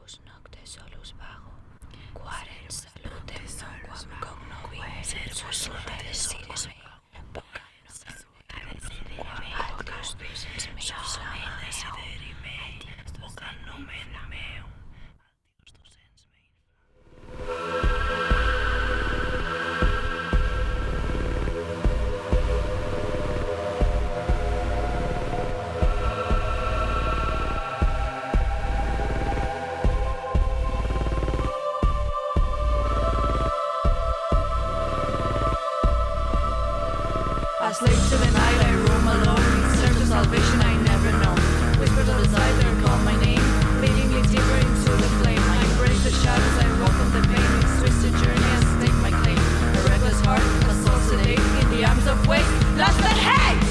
Salus nocte solus vago, quaren salutem nunquam cogno servus desidis mei, quam Christus es mei, desideri mei, vocat nomen meum, Deus docens mei. As late to the night I roam alone, in search of salvation I never know. Whispers of desire call my name, leading me deeper into the flame. I embrace the shadows, I welcome the pain. Its twisted journey has staked my claim. A reckless heart, a soul sedate, in the arms of waste, lost and hate.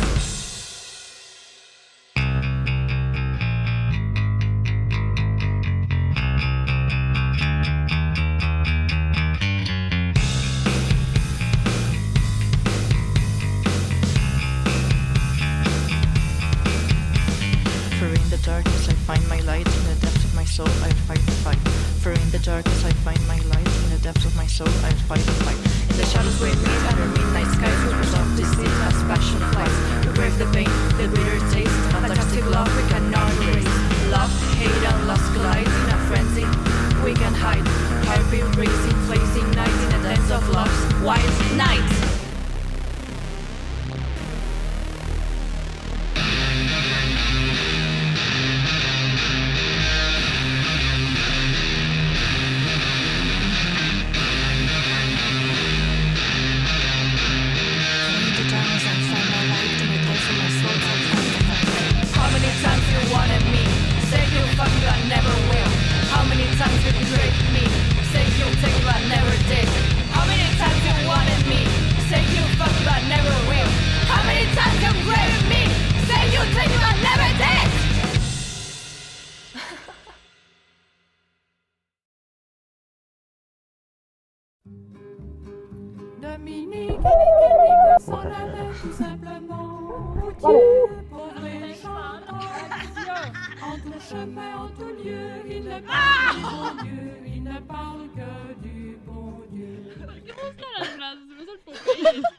For in the darkness I find my light, in the depths of my soul I'll fight the fight. For in the darkness I find my light, in the depths of my soul I'll fight the fight. In the shadows we meet under midnight skies, whispers of deceit as passion flies. We brave the pain, the bitter taste, fantastic love we cannot erase. Love, hate and lust collide in a frenzy we can hide. Heartbeat racing, flames ignite in a dance of love's wild night. How many times you wanted me? Say you fuck me but never will. How many times you betrayed me? Say you'll take me but never did. How many times you wanted me? Say you fuck me but never will. How many times you betrayed me? Say you'll take me but never did. Dominique et Nick s'en allaient tout simplement. Dieu pour les gens en tout chemin, en tout lieu, il ne parle que du bon Dieu, il ne parle que du bon Dieu. ¿Qué me gustan las frases? Se me hace el poco.